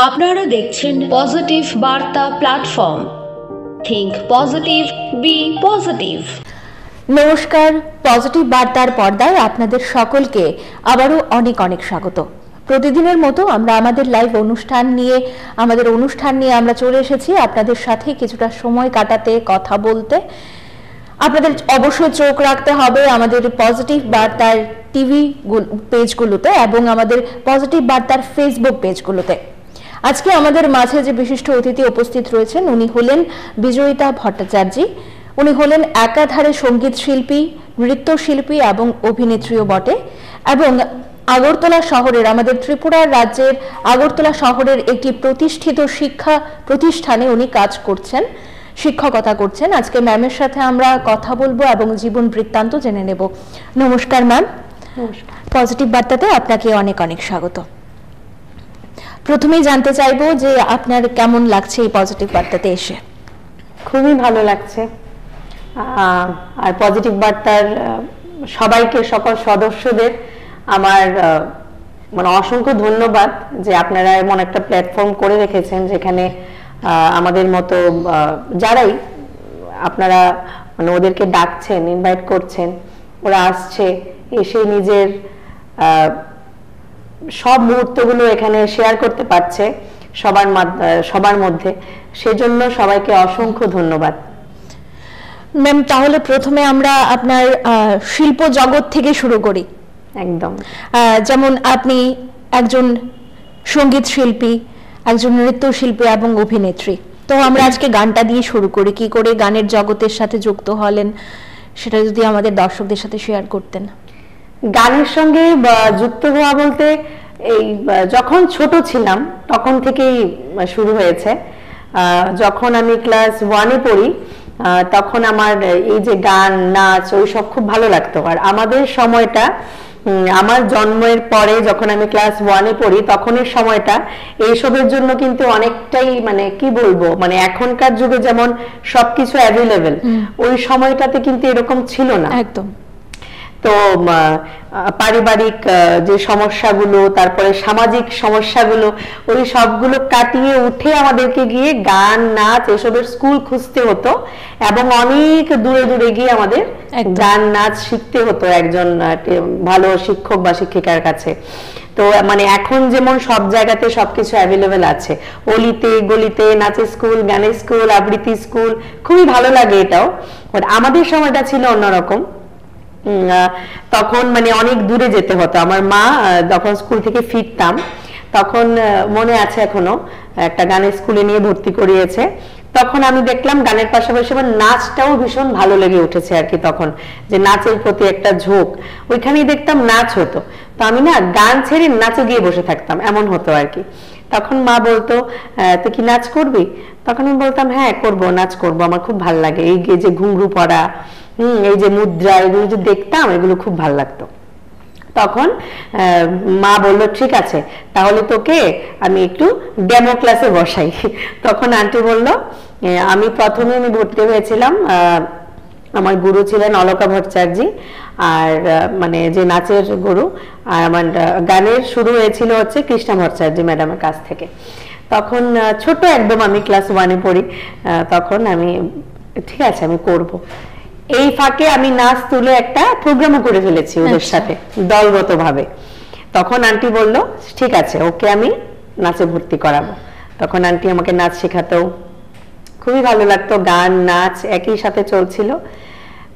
আপনারা দেখছেন পজিটিভ বার্তা platform. Think positive, be positive. নমস্কার, পজিটিভ বার্তার পর্দায় আপনাদের সকলকে আবারও অনেক অনেক স্বাগত। প্রতিদিনের মতো আমরা আমাদের লাইভ অনুষ্ঠান নিয়ে আমরা চলে এসেছি আপনাদের সাথে কিছুটা সময় কাটাতে, কথা বলতে। আপনাদের অবশ্যই চোখ রাখতে হবে আমাদের পজিটিভ বার্তার টিভি পেজগুলোতে এবং আমাদের পজিটিভ বার্তার ফেসবুক পেজগুলোতে। আজকে আমাদের মাঝে যে বিশিষ্ট অতিথি উপস্থিত রয়েছেন উনি হলেন বিজয়িতা ভট্টাচার্য। উনি হলেন একাধারে সঙ্গীত শিল্পী, নৃত্যশিল্পী এবং অভিনেত্রীও বটে, এবং আগরতলা শহরের, আমাদের ত্রিপুরার রাজ্যের আগরতলা শহরের একটি প্রতিষ্ঠিত শিক্ষা প্রতিষ্ঠানে উনি কাজ করছেন, শিক্ষকতা করছেন। আজকে ম্যামের সাথে আমরা কথা বলবো এবং জীবন বৃত্তান্ত জেনে নেব। নমস্কার ম্যাম। নমস্কার। পজিটিভ বার্তাতে আপনাকে অনেক অনেক স্বাগত। প্রথমেই জানতে চাইবো যে আপনার কেমন লাগছে এই পজিটিভ বার্তাতে এসে? খুবই ভালো লাগছে। আর পজিটিভ বার্তার সবাইকে, সকল সদস্যদের আমার মানে অসংখ্য ধন্যবাদ যে আপনারা এমন একটা প্ল্যাটফর্ম করে রেখেছেন যেখানে আমাদের মতো যারাই আপনারা মানে ওদেরকে ডাকছেন, ইনভাইট করছেন, ওরা আসছে, এসে নিজের সব মুহূর্তগুলো এখানে শেয়ার করতে পারছে সবার মধ্যে। সেজন্য সবাইকে অসংখ্য ধন্যবাদ। ম্যাম, তাহলে প্রথমে আমরা আপনার শিল্প জগৎ থেকে শুরু করি। একদম। যেমন আপনি একজন সঙ্গীত শিল্পী, একজন নৃত্যশিল্পী এবং অভিনেত্রী। তো আমরা আজকে গানটা দিয়ে শুরু করি। কি করে গানের জগতের সাথে যুক্ত হলেন সেটা যদি আমাদের দর্শকদের সাথে শেয়ার করতেন। গানের সঙ্গে যুক্ত হওয়া বলতে এই যখন ছোট ছিলাম তখন থেকেই শুরু হয়েছে। যখন আমি ক্লাস 1-এ পড়ি তখন আমার এই যে গান, নাচ, ওইসব খুব ভালো লাগতো। আর আমাদের সময়টা, আমার জন্মের পরে যখন আমি ক্লাস 1-এ পড়ি তখনের সময়টা এইসবের জন্য কিন্তু অনেকটাই মানে কি বলবো, মানে এখনকার যুগে যেমন সবকিছু অ্যাভেলেবেল, ওই সময়টাতে কিন্তু এরকম ছিল না একদম। তো পারিবারিক যে সমস্যাগুলো, তারপরে সামাজিক সমস্যাগুলো, ওই সবগুলো কাটিয়ে উঠে আমাদেরকে গিয়ে গান, নাচ এসবের স্কুল খুঁজতে হতো এবং অনেক দূরে দূরে গিয়ে আমাদের গান, নাচ শিখতে হতো একজন ভালো শিক্ষক বা শিক্ষিকার কাছে। তো মানে এখন যেমন সব জায়গাতে সবকিছু অ্যাভেলেবেল আছে, অলিতে গলিতে নাচের স্কুল, গানের স্কুল, আবৃত্তি স্কুল, খুবই ভালো লাগে এটাও। আমাদের সময়টা ছিল অন্যরকম। তখন মানে অনেক দূরে যেতে হতো। আমার মা যখন স্কুল থেকে ফিরতাম তখন মনে আছে এখনো, একটা গানের স্কুলে নিয়ে ভর্তি করিয়েছে। তখন আমি দেখলাম গানের পাশাপাশি আমার নাচটাও ভীষণ ভালো লেগে উঠেছে আর কি। তখন যে নাচের প্রতি একটা ঝোঁক, ওইখানেই দেখতাম নাচ হতো, তো আমি না গান ছেড়ে নাচে গিয়ে বসে থাকতাম, এমন হতো আর কি। তখন মা বলতো তুই কি নাচ করবি? তখন আমি বলতাম হ্যাঁ করবো, নাচ করবো, আমার খুব ভালো লাগে। এই যে ঘুঙরু পরা, এই যে মুদ্রা, এগুলো যে দেখতাম, এগুলো খুব ভালো লাগতো। তখন মা বললো ঠিক আছে তাহলে তোকে আমি একটু ডেমো ক্লাসে বসাই। তখন আন্টি বললো, আমি প্রথমে ভর্তি হয়েছিলাম, আমার গুরু ছিলেন অলকা ভট্টাচার্য, আর মানে যে নাচের গুরু, আর আমার গানের শুরু হয়েছিল হচ্ছে কৃষ্ণা ভট্টাচার্য ম্যাডামের কাছ থেকে। তখন ছোট একদম, আমি ক্লাস 1-এ পড়ি। তখন আমি ঠিক আছে আমি করব। এই ফাঁকে আমি নাচ তুলে একটা প্রোগ্রামও করে ফেলেছি ওদের সাথে দলগতভাবে। তখন আন্টি বলল ঠিক আছে ওকে আমি নাচে ভর্তি করাবো। তখন আন্টি আমাকে নাচ শেখাতো, খুবই ভালো লাগতো। গান, নাচ একই সাথে চলছিল।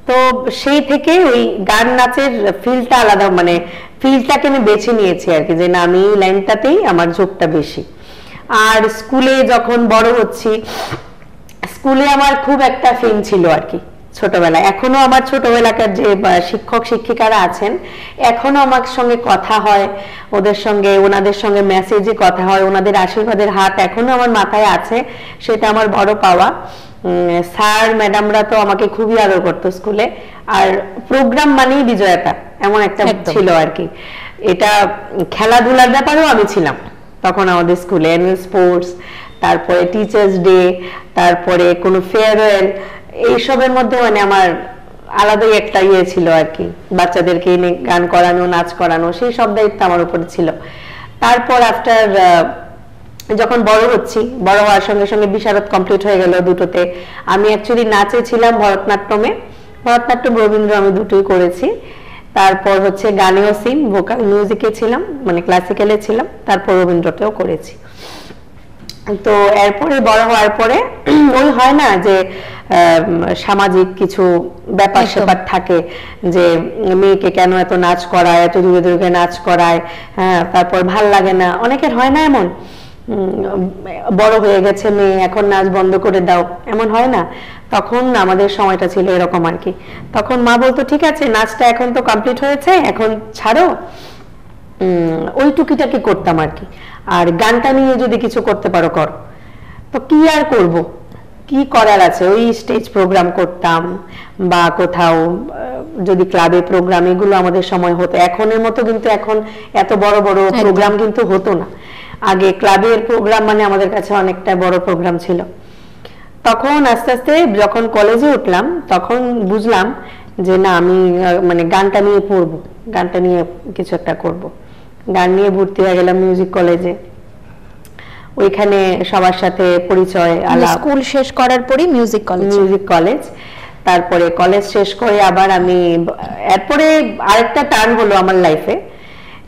তো সেই থেকে ওই গান, নাচের ফিল্ডটা আলাদা, মানে ফিল্ডটাকে আমি বেছে নিয়েছি আর কি, যে না আমি এই লাইনটাতেই আমার ঝোঁকটা বেশি। আর স্কুলে যখন বড় হচ্ছি, স্কুলে আমার খুব একটা ফিল্ম ছিল আর কি ছোটবেলায়। এখনো আমার ছোটবেলাকার যে শিক্ষক শিক্ষিকারা আছেন এখনো আমার সঙ্গে কথা হয়, ওনাদের সঙ্গে মেসেজে কথা হয়, ওনাদের আশীর্বাদের হাত এখনো আমার মাথায় আছে, সেটা আমার বড় পাওয়া। স্যার ম্যাডামরা তো আমাকে খুবই আদর করতো স্কুলে। আর প্রোগ্রাম মানেই বিজয়তা, এমন একটা ছিল আর কি। এটা খেলাধুলার ব্যাপারেও আমি ছিলাম তখন আমাদের স্কুলে, অ্যানুয়াল স্পোর্টস, তারপরে টিচার্স ডে, তারপরে কোনো ফেয়ারওয়েল, এইসবের মধ্যে মানে আমার আলাদাই একটা ইয়ে ছিল আর কি। বাচ্চাদেরকে এনে গান করানো, নাচ করানো, সেই সব দায়িত্ব আমার উপরে ছিল। তারপর আফটার যখন বড় হচ্ছি, বড় হওয়ার সঙ্গে সঙ্গে বিশারদ কমপ্লিট হয়ে গেল দুটোতে। আমি অ্যাকচুয়ালি নাচে ছিলাম, ভরতনাট্যম রবীন্দ্র আমি দুটোই করেছি। তারপর হচ্ছে গানেও সিম, ভোকাল মিউজিকে ছিলাম, মানে ক্লাসিক্যালে ছিলাম, তারপর রবীন্দ্রতেও করেছি। তো এরপরে বড় হওয়ার পরে ওই হয় না যে সামাজিক কিছু ব্যাপার স্যাপার থাকে, যে মেয়েকে কেন এত নাচ করায়, এত দূরে দূরে নাচ করায়, হ্যাঁ, তারপর ভাল লাগে না, অনেকের হয় না এমন, বড় হয়ে গেছে মেয়ে, এখন নাচ বন্ধ করে দাও, এমন হয় না। তখন আমাদের সময়টা ছিল এরকম আর কি। তখন মা বলতো ঠিক আছে, নাচটা এখন তো কমপ্লিট হয়েছে, এখন ছাড়ো, ওই টুকিটাকি করতাম আর কি। আর গানটা নিয়ে যদি কিছু করতে পারো করো। তো কি আর করব, কি করার আছে, ওই স্টেজ প্রোগ্রাম করতাম বা কোথাও যদি ক্লাবে প্রোগ্রাম, এগুলো আমাদের সময় হতো। এখনের মতো কিন্তু এখন এত বড় বড় প্রোগ্রাম কিন্তু হতো না। আগে ক্লাবের প্রোগ্রাম মানে আমাদের কাছে অনেকটা বড় প্রোগ্রাম ছিল। তখন আস্তে আস্তে যখন কলেজে উঠলাম তখন বুঝলাম যে না, আমি মানে গানটা নিয়ে পড়বো, গানটা নিয়ে কিছু একটা করব। গান নিয়ে ভর্তি হয়ে গেলাম মিউজিক কলেজে। ওইখানে সবার সাথে পরিচয়, স্কুল শেষ করার পরই মিউজিক কলেজ। তারপরে কলেজ শেষ করে আবার আমি, এরপরে আরেকটা টার্ন হলো আমার লাইফে।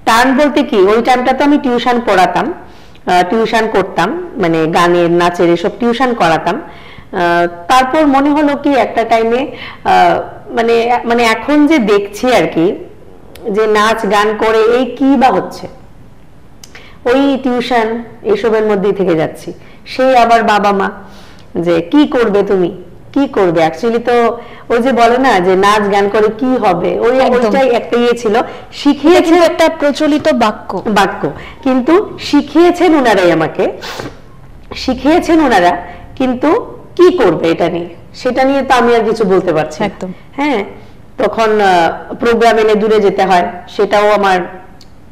টার্ন বলতে কি, ওই টাইমটা তো আমি টিউশন পড়াতাম, টিউশন করতাম, মানে গানের নাচের এসব টিউশন করাতাম। তারপর মনে হলো কি একটা টাইমে মানে মানে এখন যে দেখছি আর কি, যে নাচ গান করে এই কি বা হচ্ছে, ওই টিউশন এসবের মধ্যেই থেকে যাচ্ছি। সেই আবার বাবা মা যে কি করবে তুমি, কি করবে, অ্যাকচুয়ালি তো ওই যে বলে না যে নাচ গান করে কি হবে, ওইটাই একটা ইয়ে ছিল। শিখিয়েছেন একটা প্রচলিত বাক্য, কিন্তু শিখিয়েছেন ওনারাই আমাকে, শিখিয়েছেন ওনারা, কিন্তু কি করবে এটা নিয়ে, সেটা নিয়ে তো আমি আর কিছু বলতে পারছি একদম। হ্যাঁ, তখন প্রোগ্রাম এনে দূরে যেতে হয়, সেটাও আমার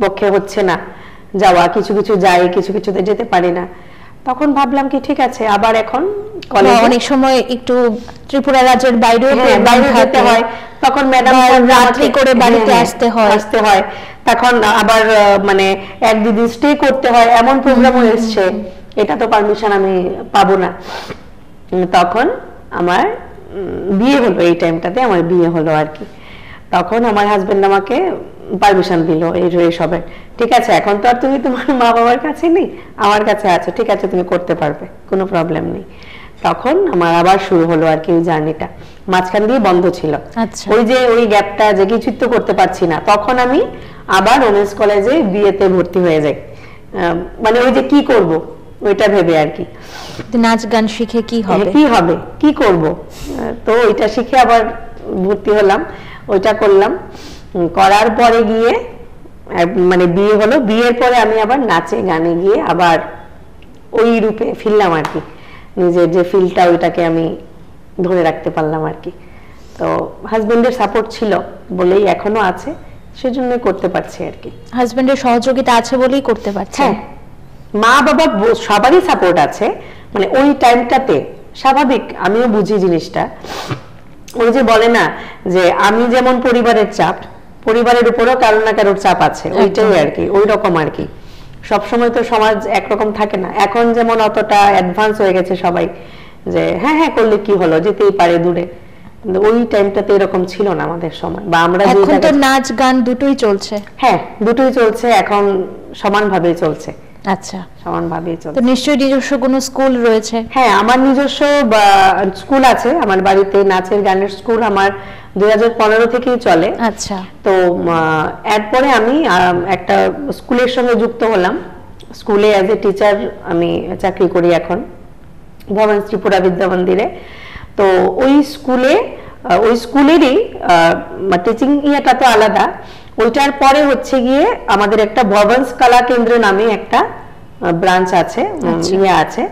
পক্ষে হচ্ছে না যাওয়া, কিছু কিছু যাই, কিছু কিছুতে যেতে পারি না। তখন ভাবলাম কি ঠিক আছে, আবার এখন কলেজে অনেক সময় একটু ত্রিপুরা রাজ্যের বাইরেও বাইরে যেতে হয়, তখন ম্যাডাম রাত্রি করে বাড়িতে আসতে হয়, তখন আবার মানে এক দুদিন স্টে করতে হয়, এমন প্রোগ্রামও এসছে, এটা তো পারমিশন আমি পাবো না। তখন আমার বিয়ে হলো, এই টাইমটাতে আমার বিয়ে হলো আর কি। তখন আমার হাজবেন্ড আমাকে পারমিশন দিল এইসবের, ঠিক আছে এখন তো আর তুমি তোমার মা বাবার কাছে নেই, আমার কাছে আছো, ঠিক আছে তুমি করতে পারবে, কোনো প্রবলেম নেই। তখন আমার আবার শুরু হলো আর কি ওই জার্নিটা, মাঝখান দিয়ে বন্ধ ছিল। ওই যে ওই গ্যাপটা, যে কিছুই তো করতে পারছি না, তখন আমি আবার ওমেন্স কলেজে বিয়েতে ভর্তি হয়ে যাই, মানে ওই যে কি করব ওইটা ভেবে আর কি, নাচ গান শিখে কি হবে, কি করব। তো ওইটা শিখে আবার ভর্তি হলাম, ওইটা করলাম, করার পরে গিয়ে মানে বিয়ে হলো। বিয়ের পরে আমি আবার নাচে গানে গিয়ে আবার ওই রূপে ফিরলাম আর কি, নিজের যে ফিলটা ওইটাকে আমি ধরে রাখতে পারলাম আর কি। তো হাজবেন্ডের সাপোর্ট ছিল বলেই এখনো আছে, সেজন্য করতে পারছি আর কি। হাজবেন্ডের সহযোগিতা আছে বলেই করতে পারছি। হ্যাঁ, মা বাবা সবারই সাপোর্ট আছে, মানে ওই টাইমটাতে স্বাভাবিক, আমিও বুঝি জিনিসটা। ওই যে বলে না যে আমি যেমন পরিবারের চাপ, পরিবারের উপরও কারো না কারোর চাপ আছে, ওইটাই আর কি, ওই রকম আর কি। সবসময় তো সমাজ একরকম থাকে না, এখন যেমন অতটা অ্যাডভান্স হয়ে গেছে সবাই, যে হ্যাঁ হ্যাঁ করলে কি হলো, যেতেই পারে দূরে, কিন্তু ওই টাইমটাতে এরকম ছিল না আমাদের সময়। বা আমরা এখন তো নাচ গান দুটোই চলছে। হ্যাঁ, দুটোই চলছে, এখন সমানভাবেই চলছে। আচ্ছা, সমানভাবেই চলছে। তো নিশ্চয়ই নিজস্ব কোনো স্কুল রয়েছে? হ্যাঁ, আমার নিজস্ব স্কুল আছে, আমার বাড়িতে নাচের গানের স্কুল আমার 2015 থেকেই চলে। আচ্ছা, তো এরপরে আমি একটা স্কুলের সঙ্গে যুক্ত হলাম, স্কুলে অ্যাজ এ টিচার আমি চাকরি করি এখন ভবন ত্রিপুরা বিদ্যা মন্দিরে। তো ওই স্কুলেরই টিচিং ইয়েটা তো আলাদা, ওইটার পরে হচ্ছে গিয়ে আমাদের একটা ভবনস কলা কেন্দ্র নামে একটা ব্রাঞ্চ আছে, ইয়ে আছে।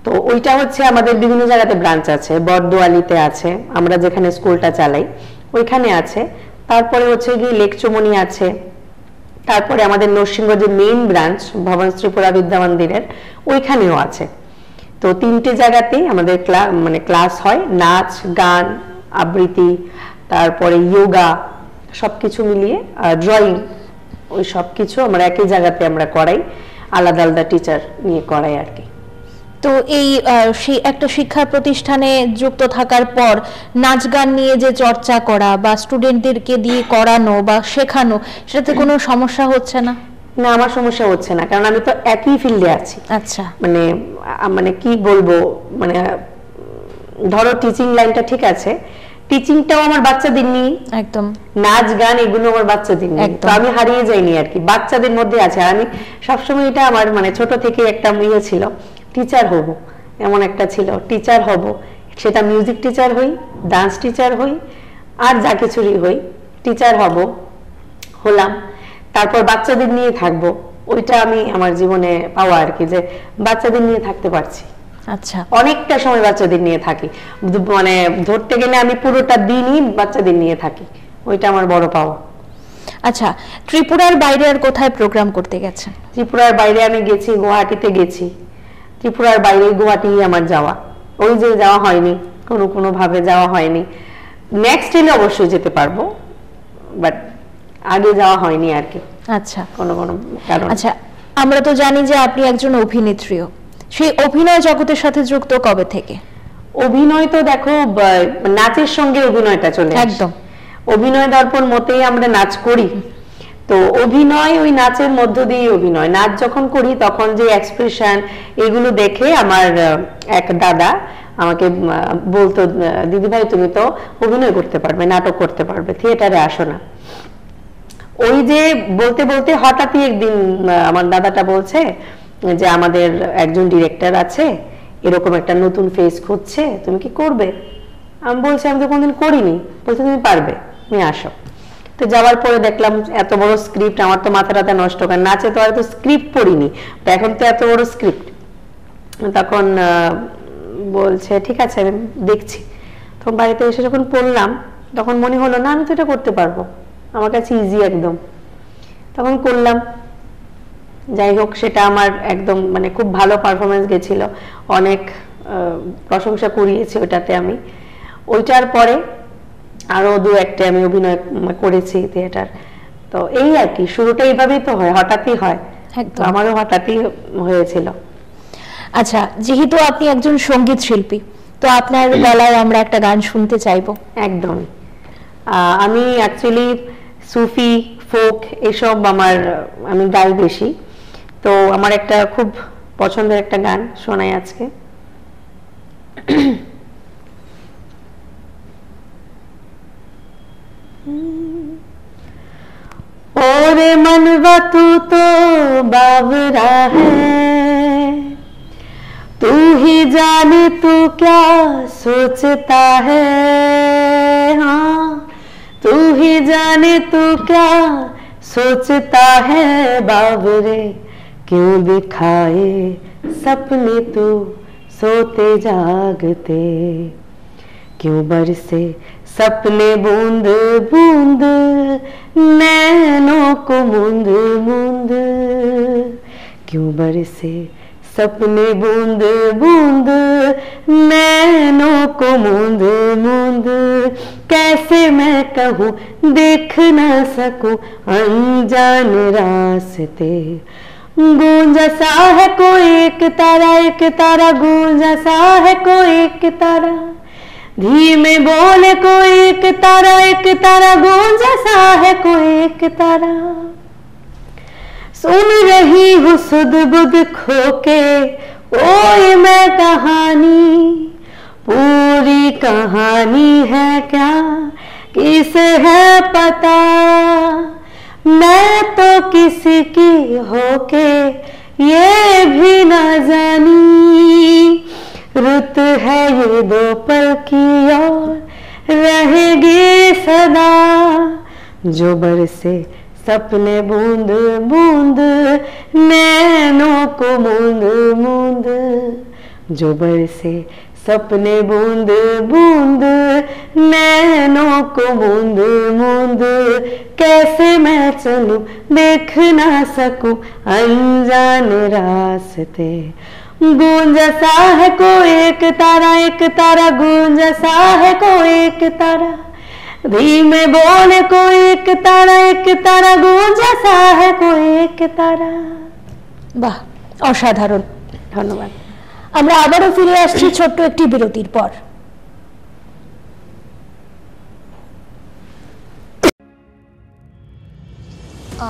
তো ওইটা হচ্ছে আমাদের বিভিন্ন জায়গাতে ব্রাঞ্চ আছে, বর্দোয়ালিতে আছে, আমরা যেখানে স্কুলটা চালাই ওইখানে আছে। তারপরে হচ্ছে গিয়ে লেকচুমনি আছে, তারপরে আমাদের নরসিংগঞ্জে মেইন ব্রাঞ্চ ভবন ত্রিপুরা বিদ্যা মন্দিরের ওইখানেও আছে। তো তিনটে জায়গাতেই আমাদের ক্লাস হয়, নাচ গান আবৃত্তি, তারপরে যোগা, সবকিছু মিলিয়ে ড্রয়িং, ওই সবকিছু আমরা একই জায়গাতে আমরা করাই। আলাদা আলাদা টিচার নিয়ে করাই আর কি। তো এই সেই একটা শিক্ষা প্রতিষ্ঠানে যুক্ত থাকার পর নাচ গান নিয়ে যে চর্চা করা বা স্টুডেন্টদেরকে দিয়ে করানো বা শেখানো, সেটাতে কোনো সমস্যা হচ্ছে না? না, আমার সমস্যা হচ্ছে না, কারণ আমি তো একই ফিল্ডে আছি। আচ্ছা, মানে মানে কি বলবো, মানে ধরো টিচিং লাইনটা ঠিক আছে, টিচিংটাও আমার বাচ্চাদের নিয়ে, একদম নাচ গান এগুলো আমার বাচ্চাদের নিয়ে, তো আমি হারিয়ে যাইনি আর কি, বাচ্চাদের মধ্যে আছে। আর আমি সবসময় এটা আমার মানে ছোট থেকে একটা ইয়ে ছিল, টিচার হব, এমন একটা ছিল, টিচার হব, সেটা মিউজিক টিচার হই, ডান্স টিচার হই, আর যা কিছুরই হই, টিচার হব, হলাম। তারপর বাচ্চাদের নিয়ে থাকবো, ওইটা আমি আমার জীবনে পাওয়া আর কি, যে বাচ্চাদের নিয়ে থাকতে পারছি। আচ্ছা, অনেকটা সময় বাচ্চাদের নিয়ে থাকি, মানে ধরতে গেলে আমি পুরোটা দিনই বাচ্চাদের নিয়ে থাকি, ওইটা আমার বড় পাওয়া। আচ্ছা, ত্রিপুরার বাইরে আর কোথায় প্রোগ্রাম করতে গেছেন? ত্রিপুরার বাইরে আমি গেছি, গুয়াহাটিতে গেছি। ত্রিপুরার বাইরে গুয়াহাটি আমার যাওয়া, ওই যে যাওয়া হয়নি, কোনো ভাবে যাওয়া হয়নি। নেক্সট এলে অবশ্যই যেতে পারবো, বাট আগে যাওয়া হয়নি আর কি, আচ্ছা, কোনো কারণ। আচ্ছা, আমরা তো জানি যে আপনি একজন অভিনেত্রীও, সেই অভিনয় জগতের সাথে যুক্ত কবে থেকে? অভিনয় তো দেখো, নাচের সঙ্গে অভিনয়টা চলে আসে। একদম, অভিনয় দর্পণ মতেই আমরা নাচ করি, তো অভিনয় ওই নাচের মধ্য দিয়ে অভিনয়। নাচ যখন করি তখন যে এক্সপ্রেশন, এগুলো দেখে আমার এক দাদা আমাকে বলতো, দিদি ভাই তুমি তো অভিনয় করতে পারবে, নাটক করতে পারবে, থিয়েটারে আসো না। ওই যে বলতে বলতে হঠাৎই একদিন আমার দাদাটা বলছে যে আমাদের একজন ডিরেক্টর আছে, এরকম একটা নতুন ফেস খুঁজছে, তুমি কি করবে? আমি বলছি আমি তো কোনদিন করিনি। বলছে তুমি পারবে, তুমি আসো। তো যাওয়ার পরে দেখলাম এত বড় স্ক্রিপ্ট, আমার তো মাথা নষ্ট, কারণ নাচে তো আর তো স্ক্রিপ্ট পড়িনি, তো এখন তো এত বড় স্ক্রিপ্ট। তখন বলছে ঠিক আছে আমি দেখছি। তখন বাড়িতে এসে যখন পড়লাম, তখন মনে হলো না আমি তো এটা করতে পারবো, আমার কাছে ইজি একদম। তখন করলাম, যাই হোক, সেটা আমার একদম মানে খুব ভালো পারফরমেন্স গেছিল, অনেক প্রশংসা কুড়িয়েছি ওটাতে আমি। ওইটার পরে আরো দু একটা আমি অভিনয় করেছি থিয়েটার। তো এই আর কি, শুরুটা এইভাবেই তো হয়, হঠাৎই হয়, তো আমারও হঠাৎই হয়েছিল। আচ্ছা, যেহেতু আপনি একজন সঙ্গীত শিল্পী, তো আপনার গলায় আমরা একটা গান শুনতে চাইবো। একদম, আমি অ্যাকচুয়ালি সুফি, ফোক এসব আমি গাই বেশি, তো আমার একটা খুব পছন্দের একটা গান শোনাই আজকে। ओरे मनवा तू तो बावरा है, तू ही जाने तू क्या सोचता है, हाँ तू ही जाने तू क्या सोचता है बावरे, क्यों दिखाए सपने तू सोते जागते, क्यों बरसे सपने बूंद बूंद नैनों को मूंद मूंद, क्यों बरसे सपने बूंद बूंद नैनों को मूंद मूंद, कैसे मैं कहूँ देख न सकूं अनजान रास्ते, गूंजा सा है कोई एक तारा गूंजा सा है कोई एक तारा, धीमे बोले कोई एक तारा गूंजा सा है कोई एक तारा, सुन रही हूँ सुध बुध खोके ओए मैं कहानी, पूरी कहानी है क्या किसे है पता, मैं तो किसी की होके ये भी न जानी, रुत है ये दो पल की और रहेगी सदा, जो बरसे सपने बूंद बूंद नैनों को मूंद मूंद, जो बरसे सपने बूंद बूंद नैनों को मूंद मूंद, कैसे मैं चलूं देख ना सकूं अनजान रास्ते, गूंजा सा है कोई एक तारा गूंजा सा है कोई एक तारा, धीमे बोले कोई एक तारा गूंजा सा है कोई एक तारा। বাহ, অসাধারণ, ধন্যবাদ। আমরা আবারও ফিরে আসছি ছোট্ট একটি বিরতির পর।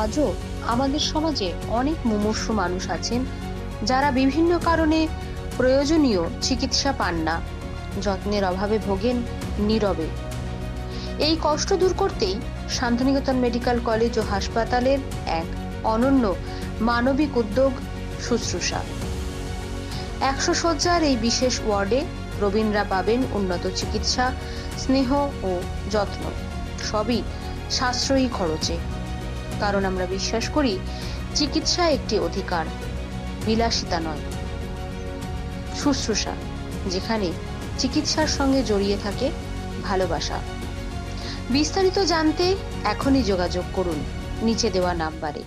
আজও আমাদের সমাজে অনেক মুমূর্ষু মানুষ আছেন যারা বিভিন্ন কারণে প্রয়োজনীয় চিকিৎসা পান না, যত্নের অভাবে ভোগেন নীরবে। এই কষ্ট দূর করতেই শান্তিনিকেতন মেডিকেল কলেজ ও হাসপাতালের এক অনন্য মানবিক উদ্যোগ শুশ্রূষা। 100 শয্যার এই বিশেষ ওয়ার্ডে প্রবীণরা পাবেন উন্নত চিকিৎসা, স্নেহ ও যত্ন, সবই সাশ্রয়ী খরচে। কারণ আমরা বিশ্বাস করি চিকিৎসা একটি অধিকার, বিলাসিতা নয়। শুশ্রূষা, যেখানে চিকিৎসার সঙ্গে জড়িয়ে থাকে ভালোবাসা। বিস্তারিত জানতে এখনই যোগাযোগ করুন নিচে দেওয়া নাম্বারে।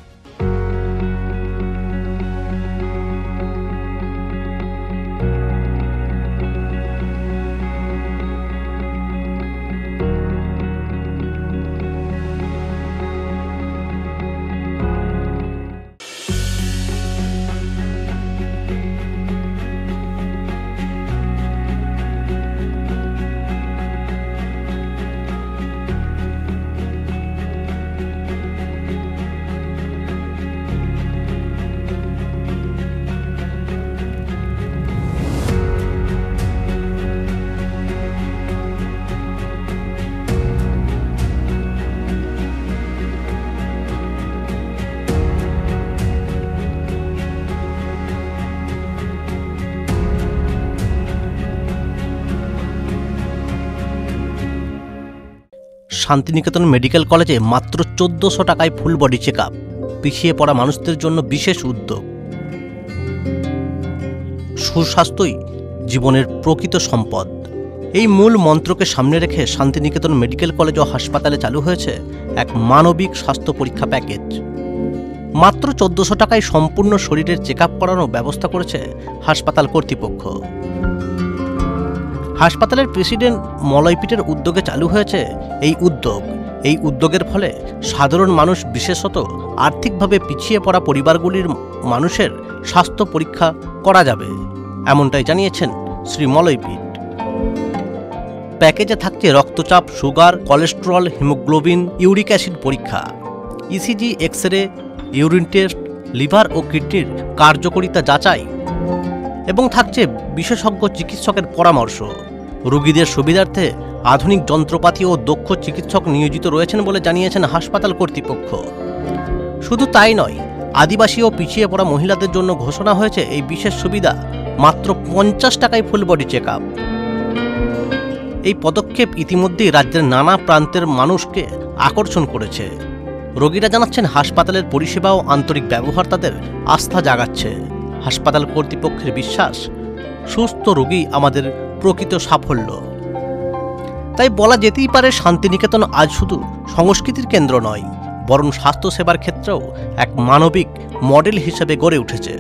শান্তিনিকেতন মেডিকেল কলেজে মাত্র 1400 টাকায় ফুল বডি চেক আপ, পিছিয়ে পড়া মানুষদের জন্য বিশেষ উদ্যোগ। সুস্বাস্থ্যই জীবনের প্রকৃত সম্পদ, এই মূল মন্ত্রকে সামনে রেখে শান্তিনিকেতন মেডিকেল কলেজ ও হাসপাতালে চালু হয়েছে এক মানবিক স্বাস্থ্য পরীক্ষা প্যাকেজ। মাত্র 1400 টাকায় সম্পূর্ণ শরীরের চেক আপ করানোর ব্যবস্থা করেছে হাসপাতাল কর্তৃপক্ষ। হাসপাতালের প্রেসিডেন্ট মলয়পীঠের উদ্যোগে চালু হয়েছে এই উদ্যোগ। এই উদ্যোগের ফলে সাধারণ মানুষ, বিশেষত আর্থিকভাবে পিছিয়ে পড়া পরিবারগুলির মানুষের স্বাস্থ্য পরীক্ষা করা যাবে, এমনটাই জানিয়েছেন শ্রী মলয়পীঠ। প্যাকেজে থাকছে রক্তচাপ, sugar, cholesterol, haemoglobin, uric acid পরীক্ষা, ECG, X-ray, urine test, liver ও কিডনির কার্যকারিতা যাচাই এবং থাকছে বিশেষজ্ঞ চিকিৎসকের পরামর্শ। রোগীদের সুবিধার্থে আধুনিক যন্ত্রপাতি ও দক্ষ চিকিৎসক নিয়োজিত রয়েছেন বলে জানিয়েছেন হাসপাতাল কর্তৃপক্ষ। শুধু তাই নয়, আদিবাসী ও পিছিয়ে পড়া মহিলাদের জন্য ঘোষণা হয়েছে এই বিশেষ সুবিধা, মাত্র 50 টাকায় ফুল বডি চেক আপ। এই পদক্ষেপ ইতিমধ্যেই রাজ্যের নানা প্রান্তের মানুষকে আকর্ষণ করেছে। রোগীরা জানাচ্ছেন হাসপাতালের পরিষেবা ও আন্তরিক ব্যবহার তাদের আস্থা জাগাচ্ছে। হাসপাতাল কর্তৃপক্ষের বিশ্বাস, সুস্থ রোগী আমাদের প্রকৃত সাফল্য। তাই বলা যেতেই পারে শান্তিনিকেতন আজ শুধু সংস্কৃতির কেন্দ্র নয়, বরং স্বাস্থ্যসেবার ক্ষেত্রেও এক মানবিক মডেল হিসেবে গড়ে উঠেছে।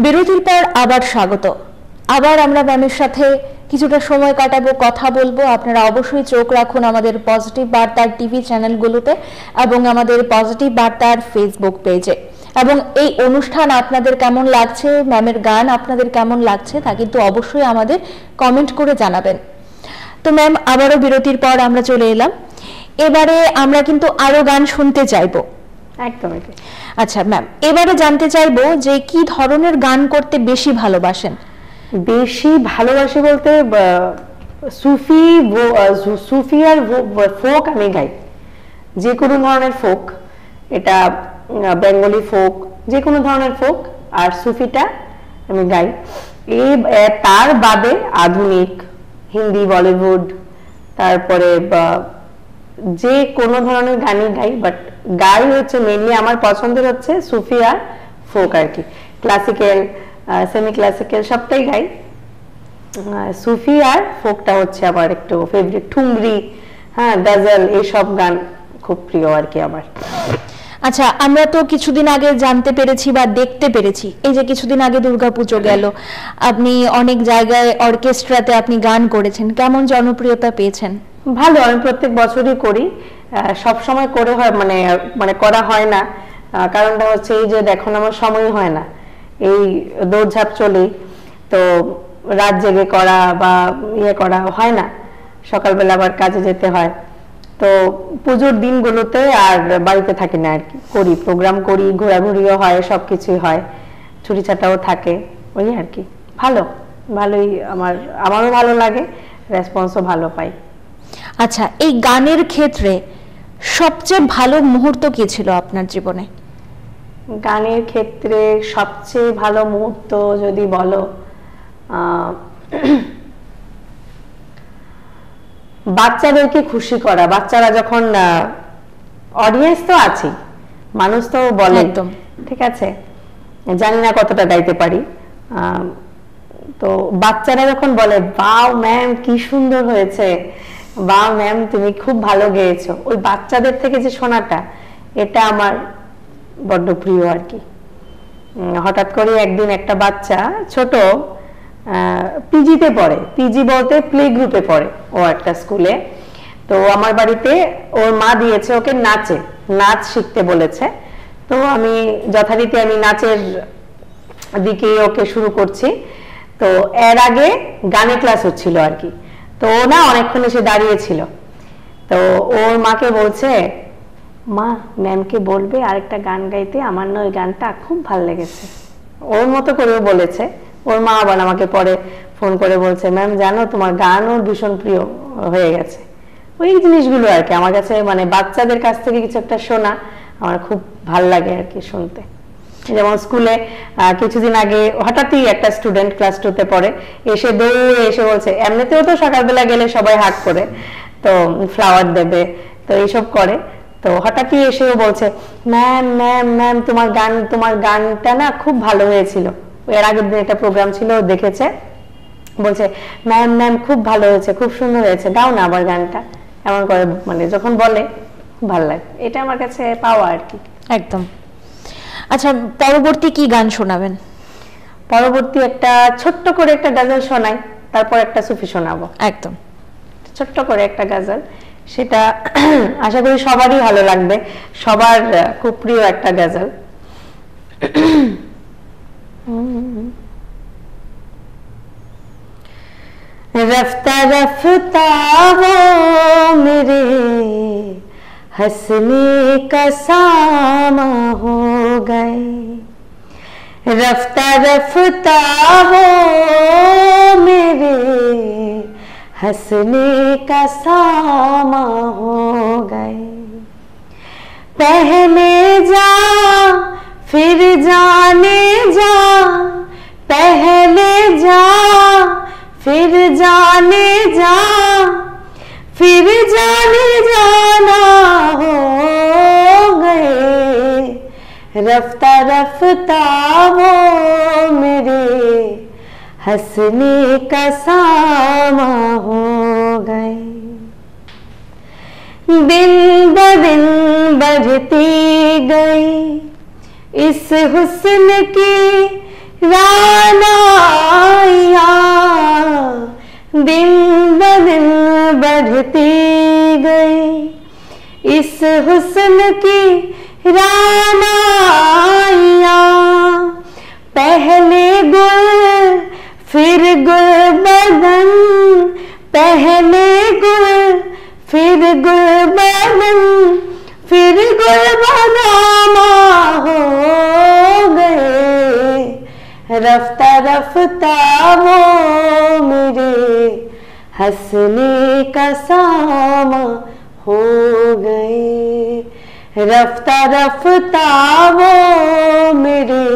বিরতির পর আবার স্বাগত। আবার আমরা ম্যামের সাথে কিছুটা সময় কাটাবো, কথা বলবো। আপনারা অবশ্যই চোখ রাখুন আমাদের পজিটিভ বার্তার টিভি চ্যানেলগুলোতে এবং আমাদের পজিটিভ বার্তার ফেসবুক পেজে। এবং এই অনুষ্ঠান আপনাদের কেমন লাগছে, ম্যামের গান আপনাদের কেমন লাগছে, তা কিন্তু অবশ্যই আমাদের কমেন্ট করে জানাবেন। তো ম্যাম, আবারও বিরতির পর আমরা চলে এলাম। এবারে আমরা কিন্তু আরো গান শুনতে চাইবো। একদম। আচ্ছা ম্যাম, এবারে জানতে চাইবো যে কি ধরনের গান করতে বেশি ভালোবাসেন? বেশি ভালোবাসি বলতে সুফি আর ফোক আমি গাই, যে কোনো ধরনের ফোক, এটা বেঙ্গলি ফোক, যে কোনো ধরনের ফোক আর সুফিটা আমি গাই। তার বাদে আধুনিক হিন্দি, বলিউড, তারপরে যে কোনো ধরনের গানই গাই, বাট গাই হচ্ছে মেনলি আমার পছন্দের হচ্ছে সুফি আর ফোক আর কি। ক্লাসিক্যাল, সেমি ক্লাসিক্যাল সবটাই গাই। সুফি আর ফোকটা হচ্ছে আমার একটু ফেভারিট। ঠুমরি, হ্যাঁ, গজল, এইসব গান খুব প্রিয় আর কি আমার। আচ্ছা, আমরা তো কিছুদিন আগে জানতে পেরেছি বা দেখতে পেরেছি, এই যে কিছুদিন আগে দুর্গাপুজো গেল, আপনি অনেক জায়গায় অর্কেস্ট্রাতে আপনি গান করেছেন, কেমন জনপ্রিয়তা পেয়েছেন? ভালো, আমি প্রত্যেক বছরই করি, সব সময় করে হয় মানে মানে করা হয় না। কারণটা হচ্ছে এই যে দেখুন আমার সময় হয় না, এই দৌড়ঝাঁপ চলেই তো রাত জেগে করা বা করা হয় না, সকালবেলা আবার কাজে যেতে হয়, তো পুজোর দিনগুলোতে আর বাড়িতে থাকি না আর কি। করি, প্রোগ্রাম করি, ঘোরাঘুরিও হয়, সবকিছুই হয়, ছুটি ছাটাও থাকে, ওই আর কি। ভালোই, আমারও ভালো লাগে, রেসপন্সও ভালো পাই। আচ্ছা, এই গানের ক্ষেত্রে সবচেয়ে ভালো মুহূর্ত কি ছিল আপনার জীবনে? গানের ক্ষেত্রে সবচেয়ে ভালো মুহূর্ত যদি বলো, বাচ্চাদেরকে খুশি করা। বাচ্চারা যখন, অডিয়েন্স তো আছে, মানুষ তো বলে, ঠিক আছে, জানি না কতটা গাইতে পারি, তো বাচ্চারা যখন বলে বাও ম্যাম কি সুন্দর হয়েছে, বাও ম্যাম তুমি খুব ভালো গেয়েছো, ওই বাচ্চাদের থেকে যে শোনাটা, এটা আমার বড্ড প্রিয় আর কি। হঠাৎ করে একদিন একটা বাচ্চা ছোট, পিজিতে পড়ে, পিজি বলতে প্লে গ্রুপে পড়ে ও একটা স্কুলে, তো আমার বাড়িতে ওর মা দিয়েছে ওকে নাচ শিখতে বলেছে, তো আমি যথারীতি আমি নাচের দিকে ওকে শুরু করছি। তো এর আগে গানের ক্লাস হচ্ছিল আর কি, তো ও না অনেকক্ষণ এসে দাঁড়িয়েছিল, তো ওর মাকে বলছে, মা ম্যামকে বলবে আরেকটা গান গাইতে, আমার না ওই গানটা খুব ভালো লেগেছে। ওর মতো করেও বলেছে। ওর মা আবার আমাকে পরে ফোন করে বলছে, ম্যাম জানো তোমার গান ওর ভীষণ প্রিয় হয়ে গেছে। ওই জিনিসগুলো আর কি আমার কাছে, মানে বাচ্চাদের কাছ থেকে কিছু একটা শোনা আমার খুব ভালো লাগে আর কি শুনতে। যেমন স্কুলে কিছুদিন আগে হঠাৎই একটা স্টুডেন্ট ক্লাস 2-তে পড়ে, এসে দৌড়ে এসে বলছে, এমনিতেও তো সকালবেলা গেলে সবাই হাত করে, তো ফ্লাওয়ার দেবে, তো এইসব করে, তো হঠাৎই এসেও বলছে, ম্যাম ম্যাম ম্যাম তোমার গানটা না খুব ভালো হয়েছিল। এর আগের দিন একটা প্রোগ্রাম ছিল, দেখেছে, বলছে ম্যাম ম্যাম খুব ভালো হয়েছে, খুব সুন্দর হয়েছে, দাও না আবার গানটা, এমন করে মানে যখন বলে খুব ভালো লাগে, এটা আমার কাছে পাওয়া আর কি। একদম। আচ্ছা, পরবর্তী কি গান শোনাবেন? পরবর্তী একটা ছোট্ট করে একটা গজল শোনাই, তারপর একটা সুফি শোনাবো। একদম, ছোট্ট করে একটা গজল, সেটা আশা করি সবারই ভালো লাগবে, সবার খুব প্রিয় একটা গজল। रफ्ता रफ्ता वो मेरे हंसने का सामा हो गए, रफ्ता रफ्ता वो मेरे हंसने का सामा हो गए, पहले जा फिर जाने जा, पहले जा फिर जाने जा, फिर जाने जाना हो गए, रफ्ता रफ्ता वो मेरे हंसने का सामा हो गए, दिन ब दिन बढ़ती गई इस हुस्न की रानाइया, दिन ब दिन बढ़ती गई इस हुस्न की रानाइया, पहले गुल फिर गुल बदन, पहले गुल फिर गुल बदन, फिर गुल बनामा हो गए, रफ्ता रफ्ता वो मेरे हंसने का सामा हो गए, रफ्ता रफ्ता वो मेरे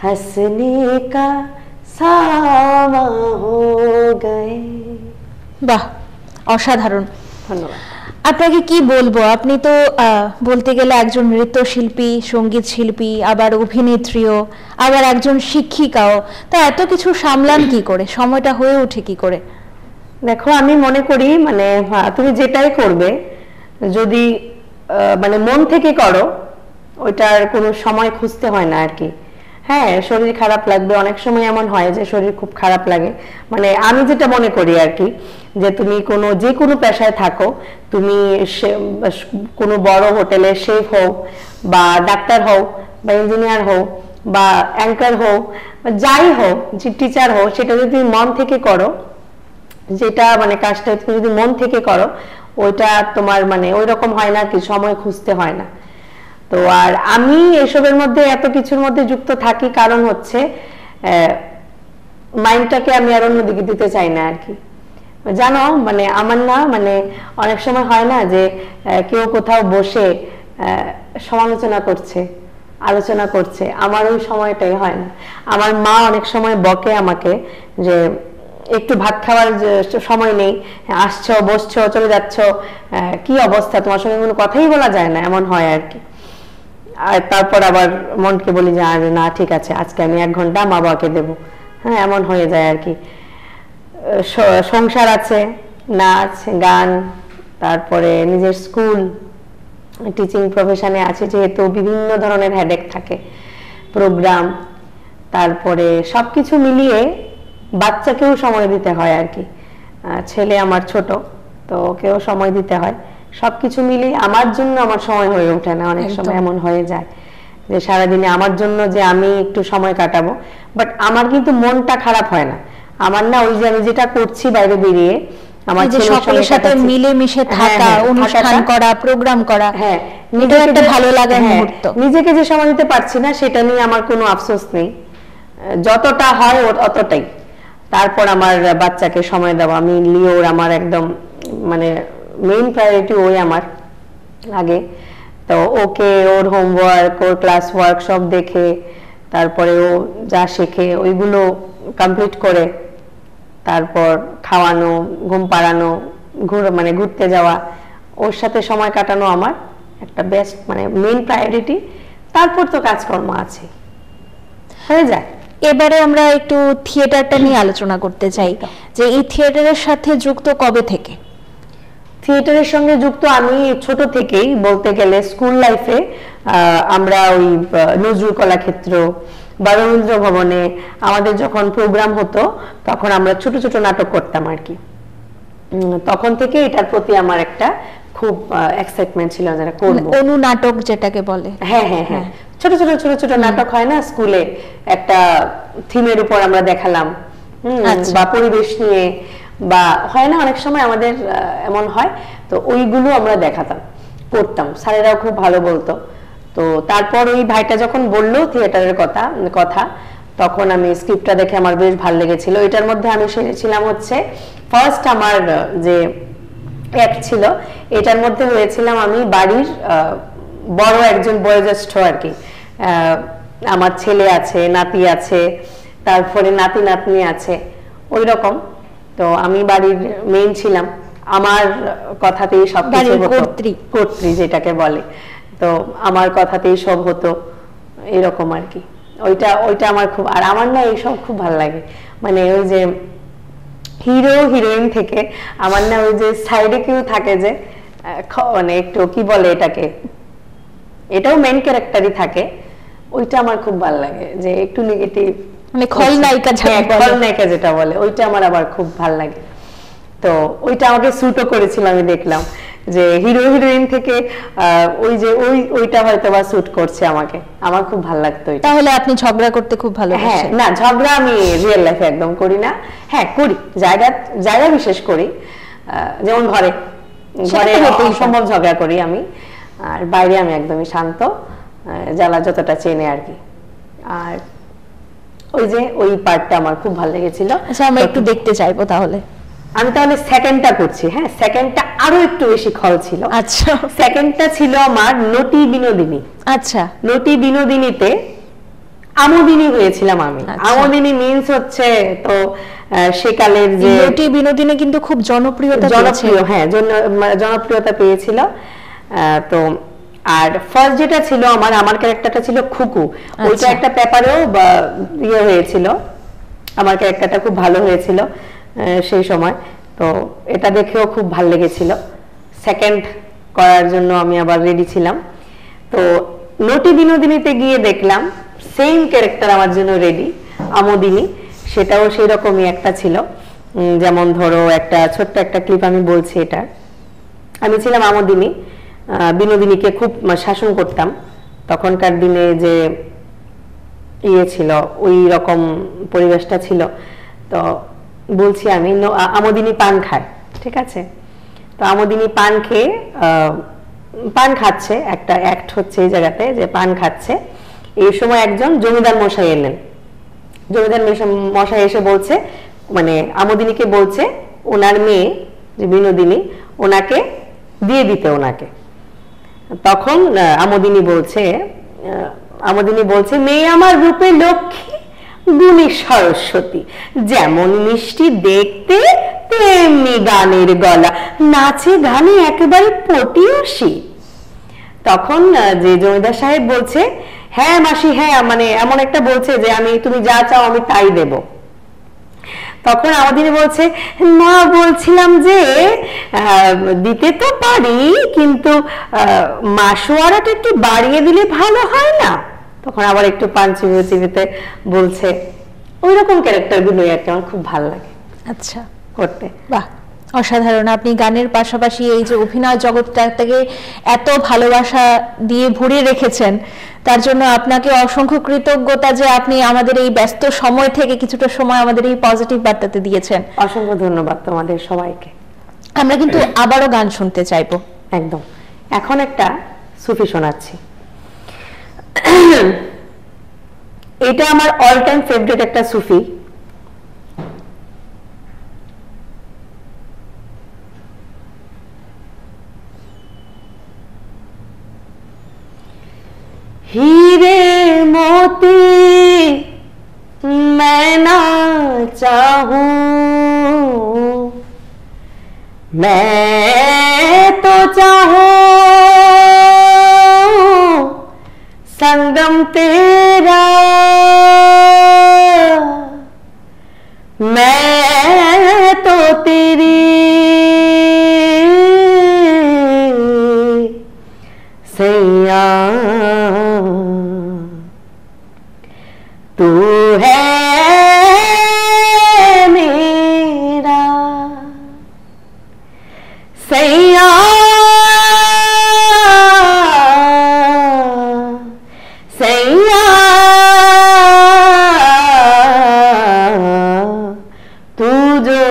हंसने का सामा हो गए। বাহ, অসাধারণ। ধন্যবাদ। আপনাকে কি বলবো, আপনি তো বলতে গেলে একজন নৃত্যশিল্পী, সঙ্গীত শিল্পী, আবার অভিনেত্রীও, আবার একজন শিক্ষিকাও, তা এত কিছু সামলান কি করে, সময়টা হয়ে ওঠে কি করে? দেখো আমি মনে করি মানে তুমি যেটাই করবে যদি মানে মন থেকে করো ওইটার কোনো সময় খুঁজতে হয় না আর কি। হ্যাঁ, শরীর খারাপ লাগবে, অনেক সময় এমন হয় যে শরীর খুব খারাপ লাগে, মানে আমি যেটা মনে করি আর কি, যে তুমি যে কোনো পেশায় থাকো, তুমি কোনো বড় হোটেলে শেফ হও বা ডাক্তার হও বা ইঞ্জিনিয়ার হও বা অ্যাঙ্কার হও, যাই হোক, যে টিচার হও, সেটা যদি তুমি মন থেকে করো, যেটা মানে কাজটা তুমি যদি মন থেকে করো, ওইটা তোমার মানে ওই রকম হয় না কি, সময় খুঁজতে হয় না। তো আর আমি এসবের মধ্যে এত কিছুর মধ্যে যুক্ত থাকি কারণ হচ্ছে মাইন্ডটাকে আমি আর অন্যদিকে দিতে চাই না আর কি। জানো, মানে আমার না, মানে অনেক সময় হয় না যে কেউ কোথাও বসে সমালোচনা করছে, আলোচনা করছে, আমার ওই সময়টাই হয় না। আমার মা অনেক সময় বকে আমাকে যে একটু ভাত খাওয়ার সময় নেই, আসছো, বসছো, চলে যাচ্ছ, কি অবস্থা, তোমার সঙ্গে কোনো কথাই বলা যায় না, এমন হয় আর কি। আর তারপর আবার মনকে বলি যে আর না, ঠিক আছে, আজকে আমি 1 ঘন্টা মা বাবাকে দেবো। হ্যাঁ, এমন হয়ে যায় আর কি। সংসার আছে, নাচ গান, তারপরে নিজের স্কুল, টিচিং প্রফেশনে আছে যেহেতু, বিভিন্ন ধরনের হেডেক থাকে, প্রোগ্রাম, তারপরে সবকিছু মিলিয়ে বাচ্চাকেও সময় দিতে হয় আর কি। ছেলে আমার ছোট, তো ওকেও সময় দিতে হয়। সবকিছু মিলিয়ে আমার জন্য আমার সময় হয়ে ওঠে না, অনেক সময় এমন হয়ে যায় যে সারাদিনে আমার জন্য যে আমি একটু সময় কাটাবো, বাট আমার কিন্তু মনটা খারাপ হয় না। আমার না, ওই যে আমি যেটা করছি বাইরে বেরিয়ে, আমার সকলের সাথে মিলে মিশে থাকা, অনুষ্ঠান করা, প্রোগ্রাম করা, হ্যাঁ, এটা একটা ভালো লাগার মুহূর্ত। নিজেকে যে সময় দিতে পারছি না সেটা নিয়ে আমার কোনো আফসোস নেই, যতটা হয় অতটাই। তারপর আমার বাচ্চাকে সময় দেওয়া, আমি লিওর আমার একদম মানে মেইন প্রায়োরিটি ওই আমার আগে। তো ওকে, ওর হোমওয়ার্ক, ওর ক্লাস ওয়ার্ক সব দেখে, তারপরে ও যা শেখে ওইগুলো কমপ্লিট করে, তারপর খাওয়ানো, ঘুম পাড়ানো, মানে ঘুরতে যাওয়া, ওর সাথে সময় কাটানো আমার একটা বেস্ট মানে মেইন প্রায়োরিটি। তারপর তো কাজকর্ম আছে, হয়ে যায়। এবারে আমরা একটু থিয়েটারটা নিয়ে আলোচনা করতে চাই, যে এই থিয়েটারের সাথে যুক্ত কবে থেকে? থিয়েটারের সঙ্গে যুক্ত আমি ছোট থেকেই, বলতে গেলে স্কুল লাইফে আমরা ওই নজরুল কলাক্ষেত্র বা রবীন্দ্র ভবনে আমাদের যখন প্রোগ্রাম হতো তখন আমরা ছোট ছোট নাটক করতাম আর কি। তখন থেকে এটার প্রতি আমার একটা খুব এক্সাইটমেন্ট ছিল, যারা করব। অনুনাটক যেটাকে বলে। হ্যাঁ হ্যাঁ হ্যাঁ, ছোট ছোট ছোট ছোট নাটক হয় না স্কুলে, একটা থিমের উপর আমরা দেখালাম, বা পরিবেশ নিয়ে, বা হয় না অনেক সময় আমাদের এমন হয়, তো ওইগুলো আমরা দেখাতাম, করতাম, স্যারেরাও খুব ভালো বলতো। তো তারপর ওই ভাইটা যখন বললো থিয়েটারের কথা, তখন আমি স্ক্রিপ্টটা দেখে আমার বেশ ভালো লেগেছিল। এটার মধ্যে আমি সেরেছিলাম হচ্ছে ফার্স্ট আমার যে অ্যাক্ট ছিল, এটার মধ্যে হয়েছিলাম আমি বাড়ির বড় একজন বয়োজ্যেষ্ঠ আর কি। আমার ছেলে আছে, নাতি আছে, তারপরে নাতি নাতনি আছে, ওই রকম। তো আমি বাড়ির মেইন ছিলাম, আমার কথাতেই সব কিছু হতো, কর্ত্রী যেটাকে বলে। তো আমার কথাতেই সব হতো, এরকম আর কি। ওইটা আমার খুব, আর আমার না এইসব খুব ভালো লাগে, মানে ওই যে হিরো হিরোইন থেকে আমার না ওই যে সাইডে কেউ থাকে যে মানে একটু কি বলে এটাকে, এটাও মেইন ক্যারেক্টারই থাকে, ওইটা আমার খুব ভালো লাগে, যে একটু নেগেটিভ, মানে খলনায়িকা যেটা বলে, ওইটা আমার আবার খুব ভালো লাগে। তো ওইটা আমাকে স্যুটও করেছিল, আমি দেখলাম যে হিরো হিরোইন থেকে ওইটা হয়তো বা স্যুট করছে আমাকে, আমার খুব ভালো লাগতো। তাহলে আপনি ঝগড়া করতে খুব ভালোবাসেন? হ্যাঁ, না ঝগড়া আমি রিয়েল লাইফে একদম করি না। হ্যাঁ করি, জায়গা বিশেষ করি, যেমন ঘরে সম্ভব ঝগড়া করি আমি, আর বাইরে আমি একদমই শান্ত, জ্বালা যতটা চেনে আর কি। আর ওই পার্টটা আমার খুব ভালো লেগেছিল। আচ্ছা, আমরা একটু দেখতে চাইবো তাহলে। আমি তাহলে সেকেন্ডটা করছি। হ্যাঁ, সেকেন্ডটা আরো একটু বেশি খল ছিল। আচ্ছা, সেকেন্ডটা ছিল আমার নটি বিনোদিনী। আচ্ছা, নটি বিনোদিনীতে আমোদিনী হয়েছিলাম আমি। আমোদিনী মিন্স হচ্ছে তো সেকালের যে নটি বিনোদিনী কিন্তু খুব জনপ্রিয়তা পেয়েছিল। তো আর ফার্স্ট যেটা ছিল আমার ক্যারেক্টারটা ছিল খুকু, ওইটা একটা পেপারেও ইয়ে হয়েছিল, আমার ক্যারেক্টারটা খুব ভালো হয়েছিল সেই সময়। তো এটা দেখেও খুব ভালো লেগেছিল, সেকেন্ড করার জন্য আমি আবার রেডি ছিলাম। তো নটি বিনোদিনীতে গিয়ে দেখলাম সেম ক্যারেক্টার আমার জন্য রেডি, আমোদিনী, সেটাও সেই রকমই একটা ছিল। যেমন ধরো একটা ছোট্ট একটা ক্লিপ আমি বলছি, এটা আমি ছিলাম আমোদিনী, বিনোদিনীকে খুব শাসন করতাম। তখনকার দিনে যে ছিল ওই রকম পরিবেশটা ছিল। তো বলছি আমি, আমোদিনী পান খায়, ঠিক আছে? তো আমোদিনী পান খেয়ে পান খাচ্ছে, একটা অ্যাক্ট হচ্ছে এই জায়গাতে যে পান খাচ্ছে। এই সময় একজন জমিদার মশাই এলেন। জমিদার মশাই এসে বলছে, মানে আমোদিনীকে বলছে ওনার মেয়ে যে বিনোদিনী, ওনাকে দিয়ে দিতে ওনাকে। তখন আমোদিনী বলছে মেয়ে আমার রূপে লক্ষ্মী, গুণী সরস্বতী, যেমন মিষ্টি দেখতে তেমনি গানের গলা, নাচে গানে একেবারে পটিয়সী। তখন যে জমিদার সাহেব বলছে, হ্যাঁ মাসি, হ্যাঁ, মানে এমন একটা বলছে যে তুমি যা চাও আমি তাই দেব। তখন আমোদিনী বলছে, না, বলছিলাম যে দিতে তো পারি, কিন্তু মাসোয়ারাটা একটু বাড়িয়ে দিলে ভালো হয় না? তখন আবার একটু পান চিবিতে বলছে। ওই রকম ক্যারেক্টার গুলো আর কি আমার খুব ভালো লাগে আচ্ছা করতে। বাহ, অসাধারণ। আপনি গানের পাশাপাশি এই যে অভিনয় জগৎটাকে এত ভালোবাসা দিয়ে ভরিয়ে রেখেছেন, তার জন্য আপনাকে অসংখ্য কৃতজ্ঞতা যে আপনি আমাদের এই ব্যস্ত সময় থেকে কিছুটা সময় আমাদের এই পজিটিভ বার্তাতে দিয়েছেন। অসংখ্য ধন্যবাদ তোমাদের সবাইকে। আমরা কিন্তু আবারও গান শুনতে চাইবো। একদম। এখন একটা সুফি শোনাচ্ছি। এটা আমার অল টাইম ফেভারিট একটা সুফি। हीरे मोती मैं ना चाहूं, मैं तो चाहूं संगम तेरा, मैं तो तेरी सैया, तू है मेरा सैया, सैया, तू जो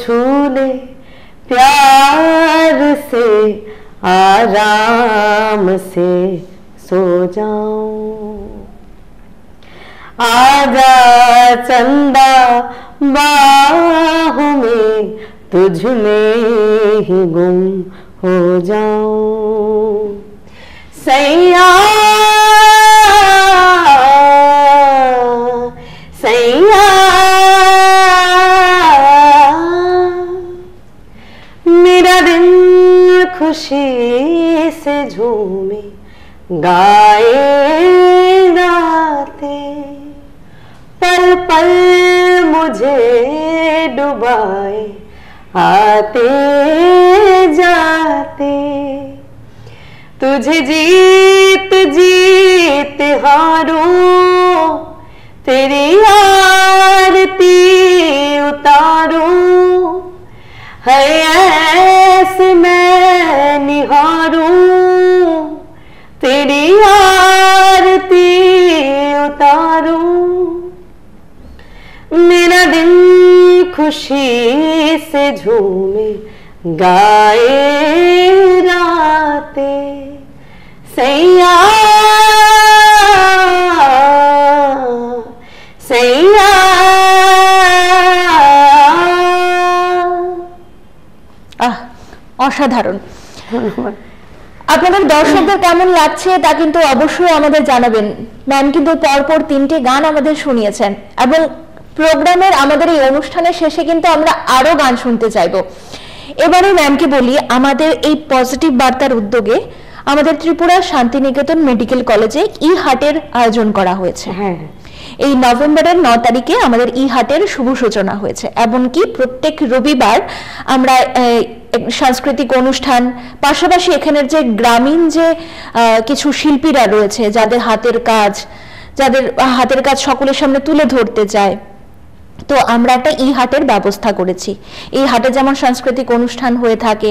छू ले प्यार से आराम से सो जाऊं, आजा चंदा बाहों में तुझ में ही गुम हो जाऊं, सैया, सैया, मेरा दिल खुशी से झूमे गाए गाते, पल पल मुझे डुबाए आते जाते, तुझे जीत जीत हारूं, तेरी आरती उतारूं, है ऐसे मैं निहारूं, तेरी आरती उतारूं, मेरा दिल खुशी से झूमे गाए राते, सैया, सैया। অসাধারণ। আপনাদের দর্শকদের কেমন লাগছে তা কিন্তু অবশ্যই আমাদের জানাবেন। ম্যাম কিন্তু পরপর 3টে গান আমাদের শুনিয়েছেন এবং প্রোগ্রামের আমাদের এই অনুষ্ঠানের শেষে কিন্তু আমরা আরো গান শুনতে চাইবো। এবারে ম্যামকে বলি, আমাদের এই পজিটিভ বার্তার উদ্যোগে আমাদের ত্রিপুরা শান্তিনিকেতন মেডিকেল কলেজে ই হার্টের আয়োজন করা হয়েছে। হ্যাঁ, এই নভেম্বরের 9 তারিখে আমাদের ই হাটের শুভ সূচনা হয়েছে। এমনকি প্রত্যেক রবিবার আমরা সাংস্কৃতিক অনুষ্ঠান, পাশাপাশি এখানের যে গ্রামীণ যে কিছু শিল্পীরা রয়েছে যাদের হাতের কাজ সকলের সামনে তুলে ধরতে চায়, তো আমরা একটা ই হাটের ব্যবস্থা করেছি। এই হাটে যেমন সাংস্কৃতিক অনুষ্ঠান হয়ে থাকে,